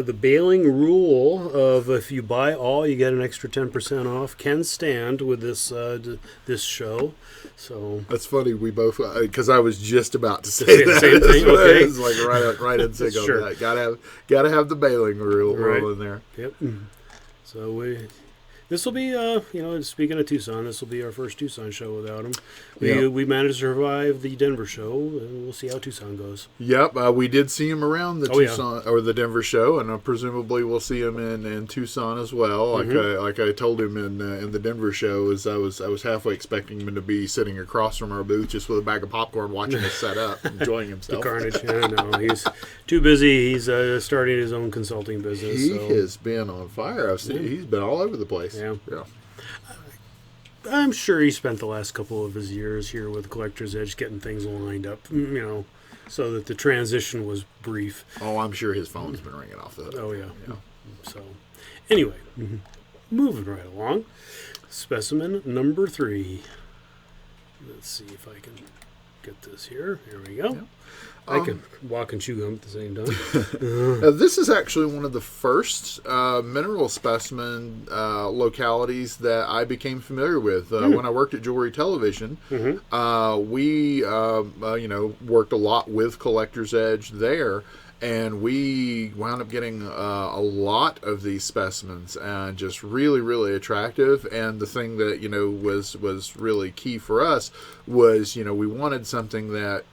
The bailing rule of if you buy all, you get an extra 10% off can stand with this show. So That's funny. We both, because I was just about to say Say the that. same thing? Okay. It's like right in sync on Sure. that. Gotta have the bailing rule Right. in there. Yep. So this will be speaking of Tucson, this will be our first Tucson show without him. We managed to survive the Denver show, and we'll see how Tucson goes. Yep, we did see him around the Oh, yeah. Tucson or the Denver show, and presumably we'll see him in Tucson as well. Like I told him in the Denver show, is I was halfway expecting him to be sitting across from our booth just with a bag of popcorn, watching us set up, enjoying The himself. carnage. Yeah, no, he's too busy. He's starting his own consulting business. He so. has been on fire. I've seen he's been all over the place. Yeah. Yeah. I'm sure he spent the last couple of his years here with Collector's Edge getting things lined up, so that the transition was brief. Oh, I'm sure his phone's been ringing off the hook. Oh, yeah. So, anyway, moving right along. Specimen number 3. Let's see if I can get this here. Here we go. Yeah. I can walk and chew gum at the same time. This is actually one of the first mineral specimen localities that I became familiar with when I worked at Jewelry Television. We worked a lot with Collector's Edge there, and we wound up getting a lot of these specimens, and just really, really attractive. And the thing that was really key for us was we wanted something that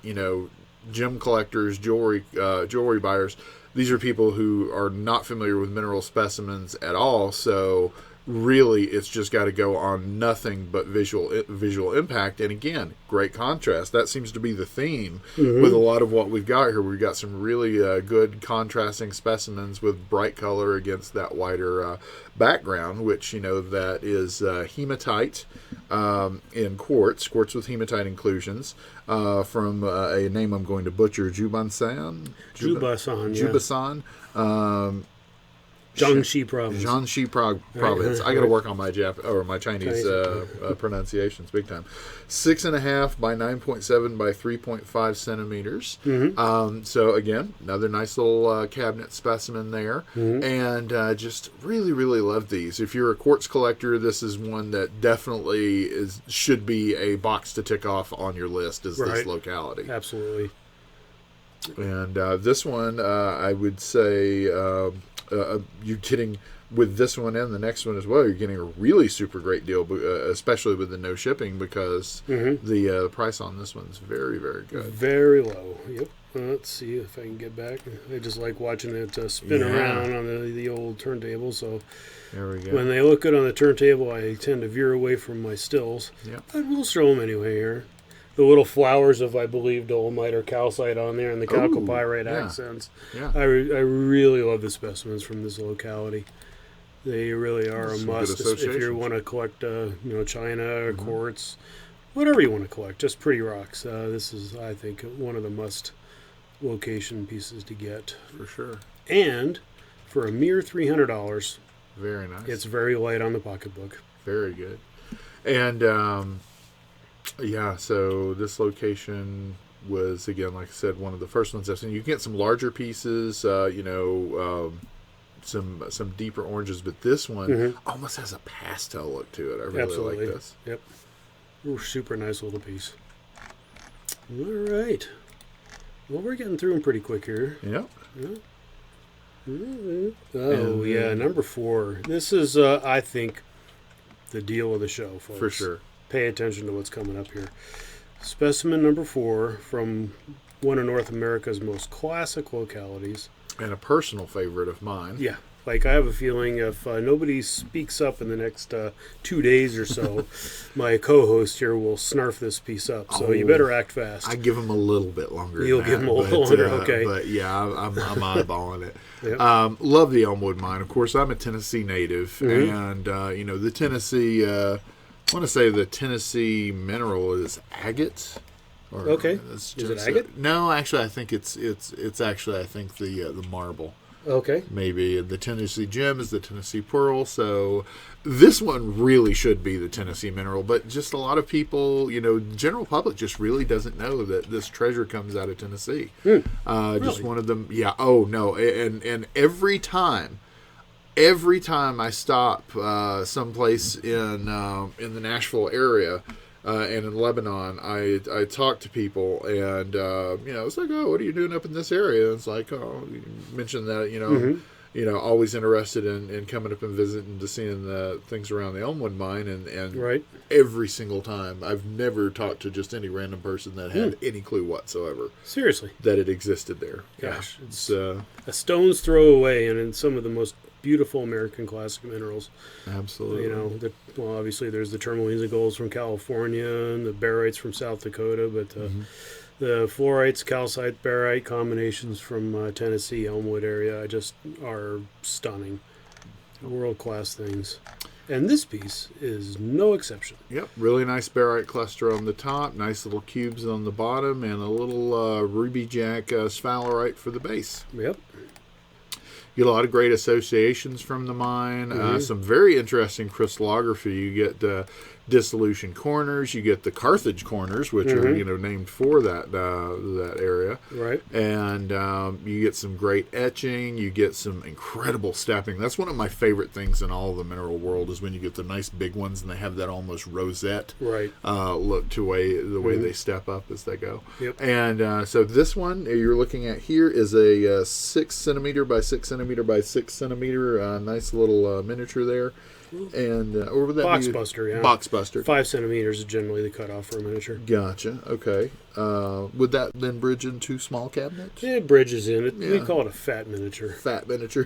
gem collectors, jewelry buyers, these are people who are not familiar with mineral specimens at all. So really, it's just got to go on nothing but visual impact. And again, great contrast. That seems to be the theme with a lot of what we've got here. We've got some really good contrasting specimens with bright color against that wider background, which that is hematite in quartz with hematite inclusions from a name I'm going to butcher, Jubasan. Jubasan. Jiangxi province. Jiangxi province. I got to work on my Chinese pronunciations big time. 6.5 by 9.7 by 3.5 centimeters. So again, another nice little cabinet specimen there, and just really, really love these. If you're a quartz collector, this is one that definitely should be a box to tick off on your list. This locality? Absolutely. And this one, I would say. You're getting, with this one and the next one as well, you're getting a really super great deal, especially with the no shipping, because the price on this one's very, very good. Very low. Yep. Let's see if I can get back. I just like watching it spin around on the old turntable. So there we go. When they look good on the turntable, I tend to veer away from my stills. Yep. I will show them anyway here. The little flowers of, I believe, dolomite or calcite on there, and the chalcopyrite accents. Yeah. I really love the specimens from this locality. They really are a must if you want to collect, china or quartz, whatever you want to collect. Just pretty rocks. This is, I think, one of the must location pieces to get for sure. And for a mere $300, very nice. It's very light on the pocketbook. Very good. And so this location was, again, like I said, one of the first ones I've seen. You can get some larger pieces, some deeper oranges, but this one almost has a pastel look to it. I really like this. Yep. Ooh, super nice little piece. All right. Well, we're getting through them pretty quick here. Yep. Oh, yeah, number 4. This is, I think, the deal of the show, folks. For sure. Pay attention to what's coming up here. Specimen number 4 from one of North America's most classic localities. And a personal favorite of mine. Yeah. Like, I have a feeling if nobody speaks up in the next 2 days or so, my co-host here will snarf this piece up. So you better act fast. I give him a little bit longer. You'll give him a little longer, okay. But yeah, I'm eyeballing it. Yep. Love the Elmwood mine. Of course, I'm a Tennessee native. And, the Tennessee... I want to say the Tennessee mineral is agate. Okay. Is it agate? No, actually, I think it's actually the marble. Okay. Maybe the Tennessee Gem is the Tennessee Pearl. So this one really should be the Tennessee Mineral. But just a lot of people, general public just really doesn't know that this treasure comes out of Tennessee. Really? Just one of them. Yeah. Oh, no. And every time I stop someplace in the Nashville area, and in Lebanon, I talk to people, and it's like, oh, what are you doing up in this area? And it's like, oh, you mentioned that, always interested in coming up and visiting to seeing the things around the Elmwood mine, and right. Every single time, I've never talked to just any random person that had any clue whatsoever. Seriously, that it existed there. Gosh, it's a stone's throw away, and in some of the most beautiful American classic minerals. Absolutely. Obviously there's the tourmalines and golds from California and the barytes from South Dakota, but the fluorites, calcite, barite combinations from Tennessee, Elmwood area just are stunning. World-class things. And this piece is no exception. Yep, really nice barite cluster on the top, nice little cubes on the bottom, and a little ruby jack sphalerite for the base. Yep. You get a lot of great associations from the mine. Some very interesting crystallography. You get dissolution corners. You get the Carthage corners, which are named for that area. Right. And you get some great etching. You get some incredible stepping. That's one of my favorite things in all of the mineral world is when you get the nice big ones and they have that almost rosette look to the way they step up as they go. Yep. And so this one you're looking at here is a 6 centimeter by 6 centimeter by 6 centimeter. Nice little miniature there. And or would that box be buster, yeah. Box buster. 5 centimeters is generally the cutoff for a miniature. Gotcha. Okay. Would that then bridge into small cabinets? It bridges in. We call it a fat miniature. Fat miniature.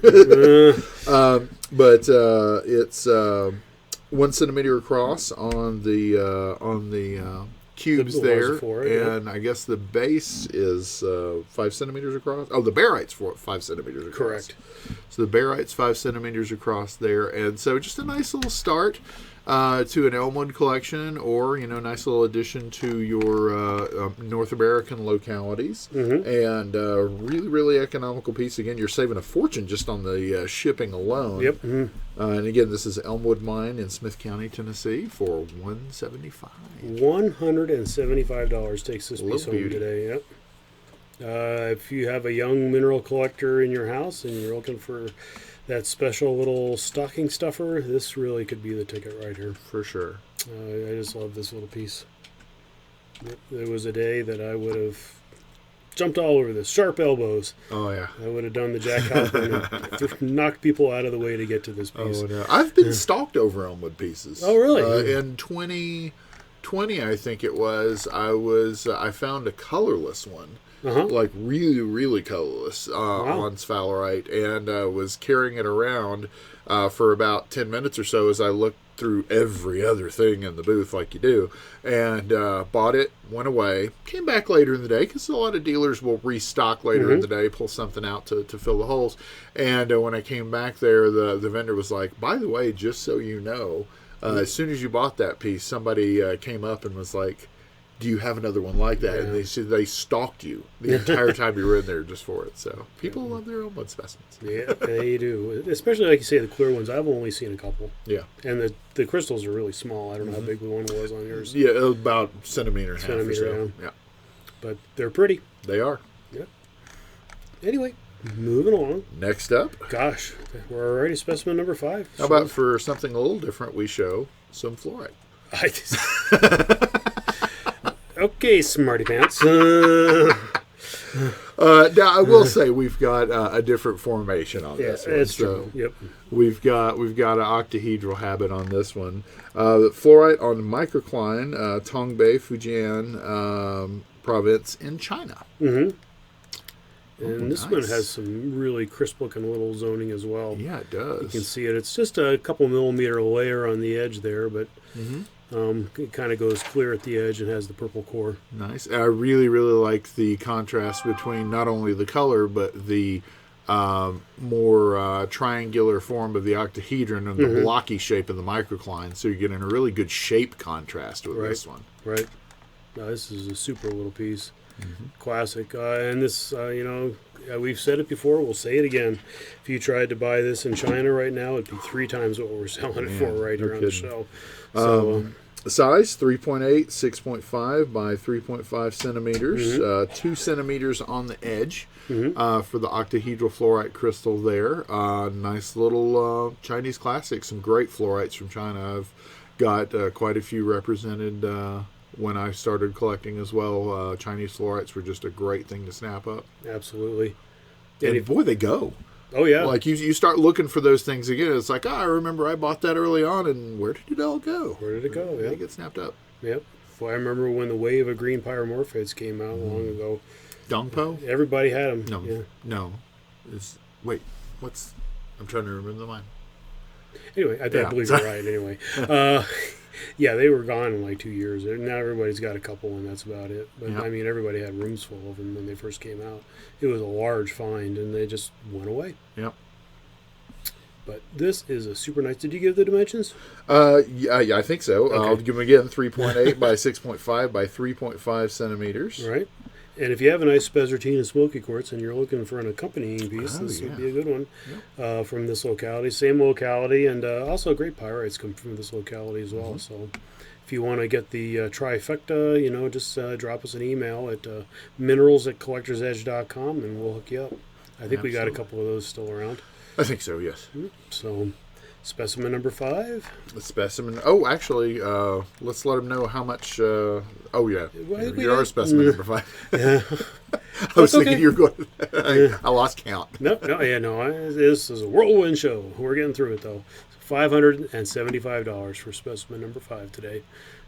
But it's 1 centimeter across on the cubes there, and I guess the base is 5 centimeters across. Oh, the barite's 5 centimeters across. Correct. So the barite's 5 centimeters across there, and so just a nice little start to an Elmwood collection, or nice little addition to your North American localities, and really, really economical piece. Again, you're saving a fortune just on the shipping alone. Yep. And again, this is Elmwood Mine in Smith County, Tennessee, for $175. $175 takes this piece home today. Yep. If you have a young mineral collector in your house and you're looking for that special little stocking stuffer, this really could be the ticket right here. For sure. I just love this little piece. There was a day that I would have jumped all over this. Sharp elbows. Oh, yeah. I would have done the Jack Halpern and knocked people out of the way to get to this piece. Oh, no. I've been stalked over Elmwood pieces. Oh, really? In 2020, I think it was, I found a colorless one. Like really, really colorless on sphalerite, and was carrying it around for about 10 minutes or so as I looked through every other thing in the booth like you do, and bought it, went away, came back later in the day because a lot of dealers will restock later in the day, pull something out to fill the holes, and when I came back there, the vendor was like, by the way, just so you know, as soon as you bought that piece, somebody came up and was like, do you have another one like that? Yeah. And they said they stalked you the entire time you were in there just for it. So people love their Elmwood specimens. Yeah, they do. Especially, like you say, the clear ones. I've only seen a couple. Yeah. And the crystals are really small. I don't know how big the one was on yours. Yeah, about centimeter and a half or so. Yeah. But they're pretty. They are. Yeah. Anyway, moving along. Next up. Gosh, we're already specimen number 5. How about for something a little different, we show some fluorite. Okay, smarty pants. Now, I will say we've got a different formation on this one. It's true. Yep. We've got an octahedral habit on this one. Fluorite on microcline, Tongbei, Fujian province in China. And this one has some really crisp-looking little zoning as well. Yeah, it does. You can see it. It's just a couple millimeter layer on the edge there, but it kind of goes clear at the edge and has the purple core. Nice. I really, really like the contrast between not only the color, but the more triangular form of the octahedron and the blocky shape of the microcline. So you're getting a really good shape contrast with this one. Right. No, this is a super little piece. Classic. And this, we've said it before. We'll say it again. If you tried to buy this in China right now, it'd be 3 times what we're selling it for right here on the show. So, size 3.8, 6.5 by 3.5 centimeters, 2 centimeters on the edge for the octahedral fluorite crystal there. Nice little Chinese classic. Some great fluorites from China. I've got quite a few represented when I started collecting as well. Chinese fluorites were just a great thing to snap up. Absolutely. And boy, they go. Oh, yeah. Like, you start looking for those things again. It's like, I remember I bought that early on, and where did it all go? Where did it go? They get snapped up. Yep. Well, I remember when the wave of green pyromorphites came out long ago. Dongpo? Everybody had them. No. Yeah. No. I'm trying to remember the mine. Anyway, I believe you're right anyway. Yeah, they were gone in like 2 years. Now everybody's got a couple, and that's about it. But, I mean, everybody had rooms full of them when they first came out. It was a large find, and they just went away. Yep. But this is a super nice... Did you give the dimensions? Yeah, I think so. Okay. I'll give them again, 3.8 by 6.5 by 3.5 centimeters. Right. And if you have a nice Spessartina smoky quartz and you're looking for an accompanying piece, this would be a good one from this locality. Same locality, and also great pyrites come from this locality as well. So if you want to get the trifecta, just drop us an email at minerals@collectorsedge.com and we'll hook you up. I think we got a couple of those still around. I think so, yes. So... Specimen number 5. The specimen. Oh, actually, let's let them know how much. You're our specimen number 5. Yeah. I was thinking you were going. I lost count. No. This is a whirlwind show. We're getting through it though. $575 for specimen number 5 today.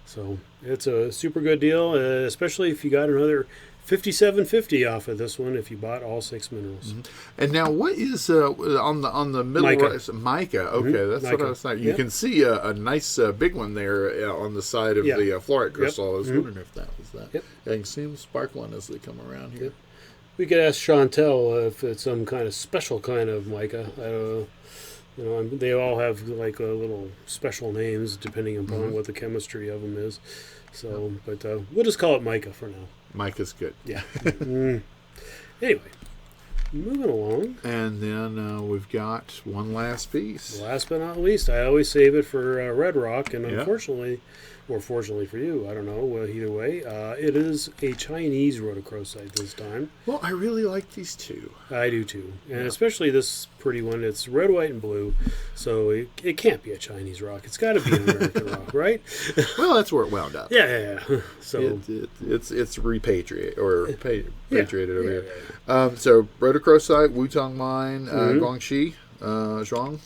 So it's a super good deal, especially if you got another $57.50 off of this one if you bought all 6 minerals. And now, what is on the middle mica? Right? Mica. Okay, that's mica. what I was saying. You can see a nice big one there on the side of the fluorite crystal. I was wondering if that was that. Yep. I can see them sparkling as they come around here. Yep. We could ask Chantel if it's some kind of special kind of mica. I don't know. They all have like little special names depending upon what the chemistry of them is. So, but we'll just call it mica for now. Mica's good. Yeah. Anyway, moving along. And then we've got one last piece. Last but not least, I always save it for Red Rock, and unfortunately, or fortunately for you, I don't know, either way, it is a Chinese rhodochrosite this time. Well, I really like these two. I do too. And especially this pretty one. It's red, white, and blue, so it can't be a Chinese rock. It's got to be an American rock, right? Well, that's where it wound up. Yeah. So it's repatriated or patriated over here. So rhodochrosite, Wutong Mine, Guangxi, Zhuang.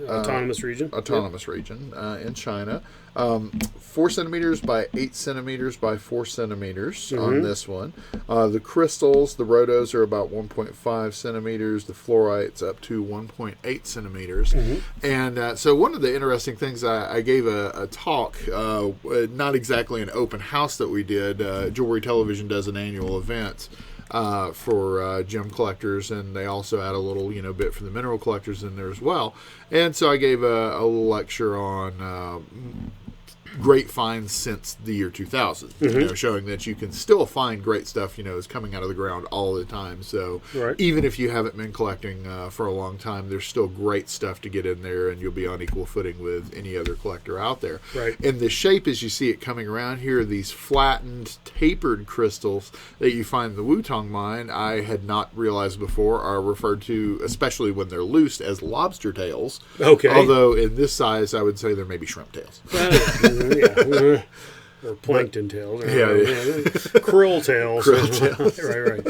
Autonomous region. Autonomous region in China. 4 centimeters by 8 centimeters by 4 centimeters on this one. The crystals, the rhodos are about 1.5 centimeters. The fluorites up to 1.8 centimeters. And so one of the interesting things, I gave a talk, not exactly an open house that we did. Jewelry Television does an annual event for gem collectors, and they also add a little bit for the mineral collectors in there as well. And so I gave a little lecture on great finds since the year 2000, showing that you can still find great stuff, is coming out of the ground all the time. So even if you haven't been collecting for a long time, there's still great stuff to get in there, and you'll be on equal footing with any other collector out there. And the shape, as you see it coming around here, these flattened, tapered crystals that you find in the Wutong Mine, I had not realized before, are referred to, especially when they're loose, as lobster tails. Although in this size, I would say they're maybe shrimp tails. Or plankton tails. Krill tails. Right.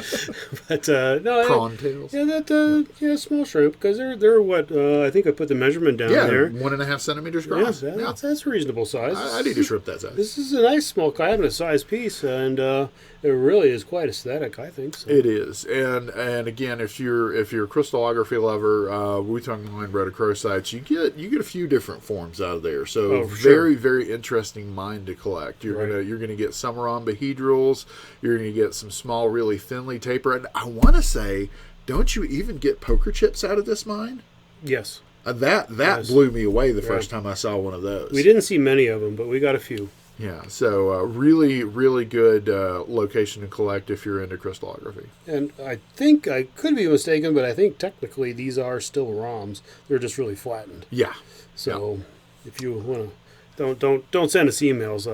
But no, prawn tails. Yeah, small shrimp, because they're what I think I put the measurement down there. 1.5 centimeters across. Yeah, that's a reasonable size. I need a shrimp that size. This is a nice small cabinet-sized piece, and it really is quite aesthetic, I think. So. It is, and again, if you're a crystallography lover, Wutong Mine rhodochrosites, you get a few different forms out of there. So very very interesting mine to collect. You're gonna get some rhombohedrals. You're gonna get some small, really thinly tapered. And I want to say, don't you even get poker chips out of this mine? Yes. That blew me away the first time I saw one of those. We didn't see many of them, but we got a few. Yeah, so really, really good location to collect if you're into crystallography. And I think, I could be mistaken, but I think technically these are still ROMs. They're just really flattened. Yeah. So if you want to, don't send us emails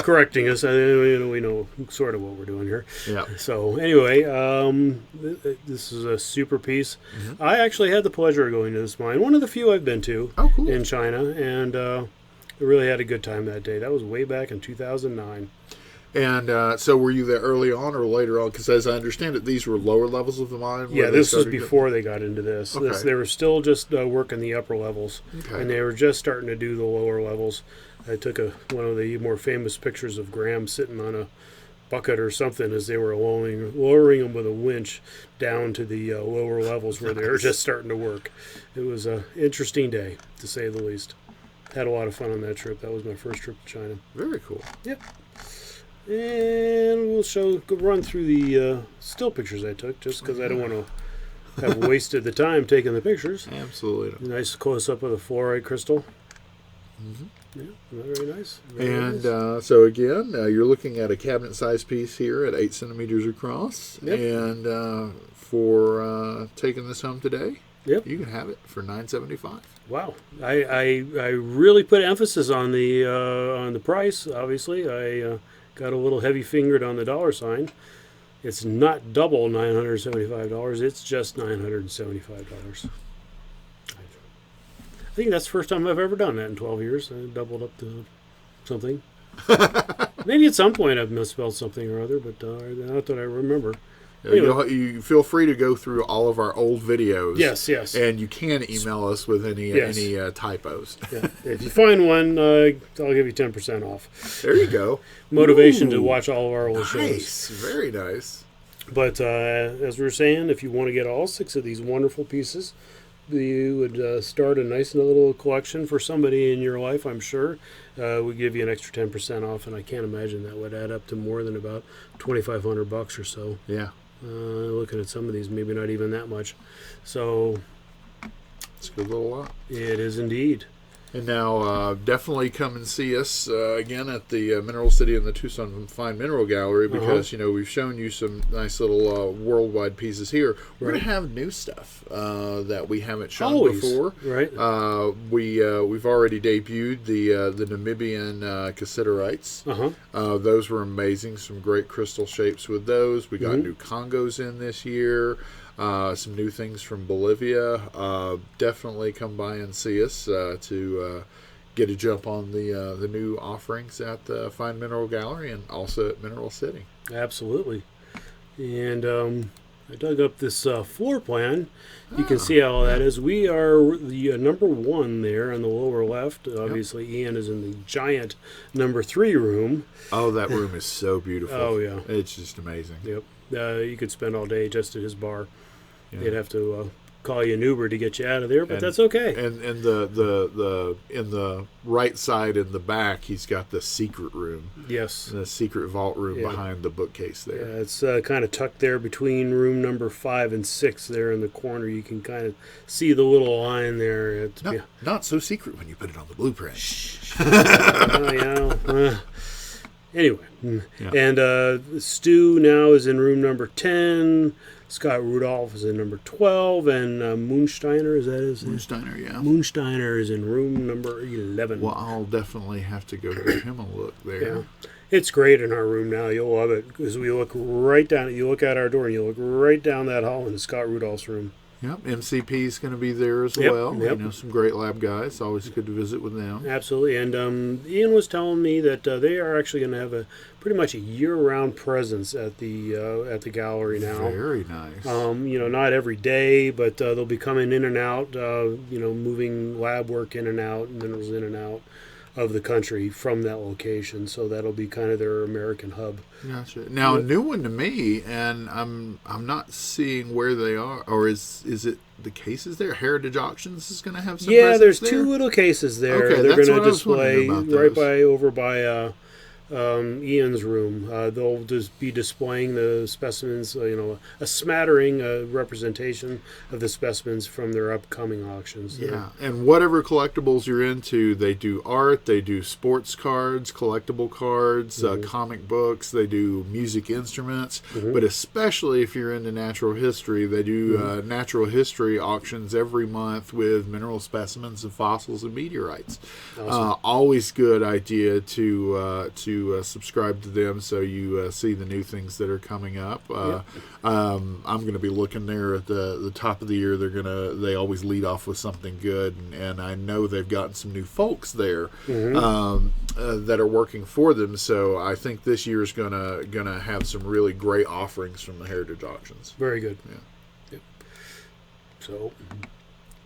correcting us. We know sort of what we're doing here. Yeah. So anyway, this is a super piece. Mm-hmm. I actually had the pleasure of going to this mine, one of the few I've been to in China, and I really had a good time that day. That was way back in 2009. And so were you there early on or later on? Because as I understand it, these were lower levels of the mine? Yeah, this was before they got into this. Okay. They were still just working the upper levels, and they were just starting to do the lower levels. I took one of the more famous pictures of Graham sitting on a bucket or something as they were lowering them with a winch down to the lower levels where they were just starting to work. It was an interesting day, to say the least. Had a lot of fun on that trip. That was my first trip to China. Very cool. Yep. And we'll run through the still pictures I took, just because I don't want to have wasted the time taking the pictures. Absolutely. Nice close-up of the fluorite crystal. Mm-hmm. Yeah, very nice. So again, you're looking at a cabinet-sized piece here at 8 centimeters across. Yep. And for taking this home today, you can have it for $9.75. Wow, I really put emphasis on the price. Obviously, I got a little heavy-fingered on the dollar sign. It's not double $975. It's just $975. I think that's the first time I've ever done that in 12 years. I doubled up to something. Maybe at some point I've misspelled something or other, but not that I remember. Anyway. You feel free to go through all of our old videos. Yes. And you can email us with any typos. Yeah. If you find one, I'll give you 10% off. There you go. Motivation to watch all of our old shows. Nice. Very nice. But as we were saying, if you want to get all 6 of these wonderful pieces, you would start a nice little collection for somebody in your life, I'm sure. We give you an extra 10% off, and I can't imagine that would add up to more than about $2,500 or so. Yeah. Looking at some of these, maybe not even that much. So it's a good little lot. It is indeed. And now definitely come and see us again at the Mineral City and the Tucson Fine Mineral Gallery, because we've shown you some nice little worldwide pieces here. We're going to have new stuff that we haven't shown before. Right. We've already debuted the Namibian cassitarites. Those were amazing. Some great crystal shapes with those. We got new Congos in this year. Some new things from Bolivia. Definitely come by and see us to get a jump on the new offerings at the Fine Mineral Gallery and also at Mineral City. Absolutely. And I dug up this floor plan. You can see how that is. We are the number 1 there on the lower left. Obviously, Ian is in the giant number 3 room. Oh, that room is so beautiful. Oh, yeah. It's just amazing. Yep. You could spend all day just at his bar. Yeah. They'd have to call you an Uber to get you out of there, but that's okay. And the in the right side in the back, he's got the secret room. Yes. The secret vault room behind the bookcase there. Yeah, it's kind of tucked there between room number 5 and 6 there in the corner. You can kind of see the little line there. Not so secret when you put it on the blueprint. Anyway. Yeah. And Stu now is in room number 10. Scott Rudolph is in number 12, and Moonsteiner, is that his name? Moonsteiner, yeah. Moonsteiner is in room number 11. Well, I'll definitely have to go give him a look there. Yeah. It's great in our room now. You'll love it, because we look right down. You look out our door, and you look right down that hall into Scott Rudolph's room. Yep, MCP is going to be there as well. Yep. Some great lab guys. Always good to visit with them. Absolutely. And Ian was telling me that they are actually going to have pretty much a year-round presence at the gallery now. Very nice. Not every day, but they'll be coming in and out. Moving lab work in and out, minerals in and out of the country from that location. So that'll be kind of their American hub. Gotcha. Now, a new one to me, and I'm not seeing where they are, or is it the cases there? Heritage Auctions is going to have some. Yeah, there's 2 little cases there. Okay, they're going to display right over by Ian's room. They'll just be displaying the specimens, a smattering representation of the specimens from their upcoming auctions. Yeah, and whatever collectibles you're into, they do art, they do sports cards, collectible cards, comic books, they do music instruments, but especially if you're into natural history, they do natural history auctions every month with mineral specimens and fossils and meteorites. Awesome. Always good idea to subscribe to them so you see the new things that are coming up. I'm going to be looking there at the top of the year. They always lead off with something good, and I know they've gotten some new folks there that are working for them. So I think this year is gonna have some really great offerings from the Heritage Auctions. Very good. Yeah. Yep. So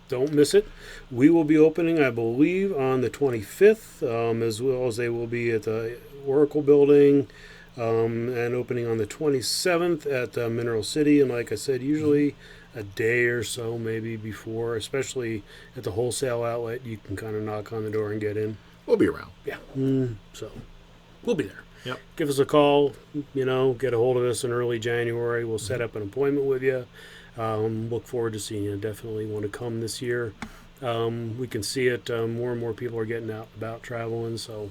don't miss it. We will be opening, I believe, on the 25th, as well as they will be at the Oracle Building, and opening on the 27th at Mineral City. And like I said, usually a day or so maybe before, especially at the wholesale outlet, you can kind of knock on the door and get in. We'll be around. Yeah. So we'll be there. Yep. Give us a call, get a hold of us in early January. We'll set up an appointment with you. Look forward to seeing you. Definitely want to come this year. We can see it. More and more people are getting out about traveling, so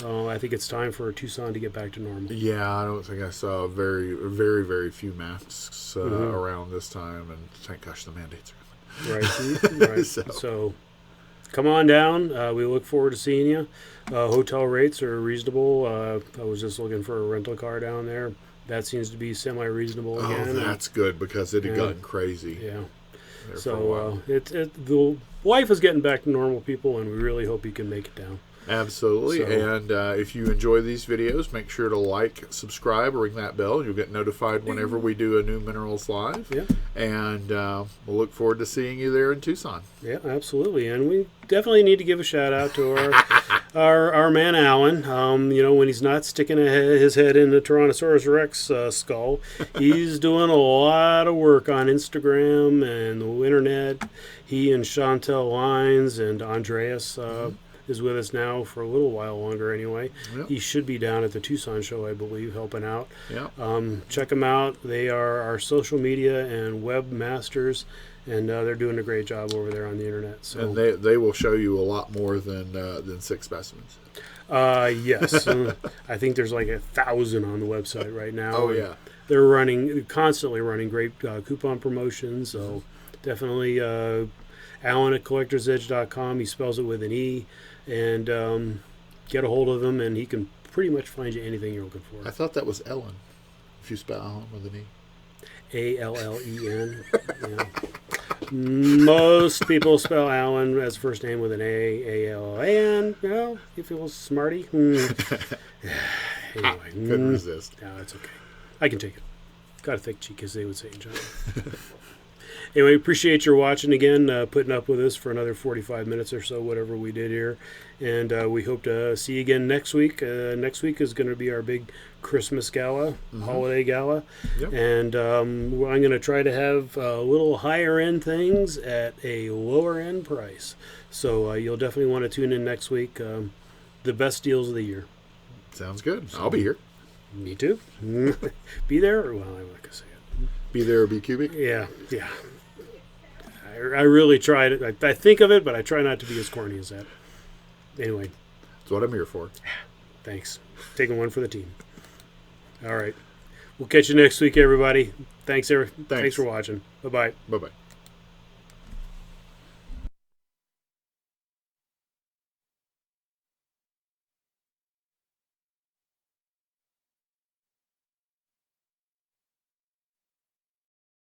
I think it's time for Tucson to get back to normal. Yeah, I don't think I saw very, very, very few masks around this time, and thank gosh the mandates are gone. Right. So come on down. We look forward to seeing you. Hotel rates are reasonable. I was just looking for a rental car down there. That seems to be semi-reasonable again. Oh, that's good because it had gotten crazy. Yeah. So the life is getting back to normal, people, and we really hope you can make it down. Absolutely. So, and if you enjoy these videos, make sure to like, subscribe, ring that bell. You'll get notified whenever we do a new Minerals Live. Yeah. And we'll look forward to seeing you there in Tucson. Yeah, absolutely. And we definitely need to give a shout out to our man Alan. When he's not sticking his head in the Tyrannosaurus Rex skull, he's doing a lot of work on Instagram and the internet. He and Chantel Lines and Andreas is with us now for a little while longer anyway. Yep. He should be down at the Tucson show, I believe, helping out. Yep. Check them out. They are our social media and web masters, and they're doing a great job over there on the internet. So. And they will show you a lot more than 6 specimens. Yes. I think there's like 1,000 on the website right now. Oh, yeah. They're constantly running great coupon promotions, so definitely Alan at collectorsedge.com. He spells it with an E. And get a hold of him, and he can pretty much find you anything you're looking for. I thought that was Ellen, if you spell Alan with an E. Allen. Yeah. Most people spell Alan as first name with an A-L-A-N. You feel smarty. Anyway. Couldn't resist. No, it's okay. I can take it. Got a thick cheek, as they would say in China. Anyway, appreciate your watching again, putting up with us for another 45 minutes or so, whatever we did here. And we hope to see you again next week. Next week is going to be our big Christmas gala, holiday gala. Yep. And I'm going to try to have a little higher end things at a lower end price. So you'll definitely want to tune in next week. The best deals of the year. Sounds good. So, I'll be here. Me too. Be there? Well, I'm not going to say it. Be there or be cubic? Yeah. I really try to. I think of it, but I try not to be as corny as that. Anyway. That's what I'm here for. Thanks. Taking one for the team. All right. We'll catch you next week, everybody. Thanks for watching. Bye-bye. Bye-bye.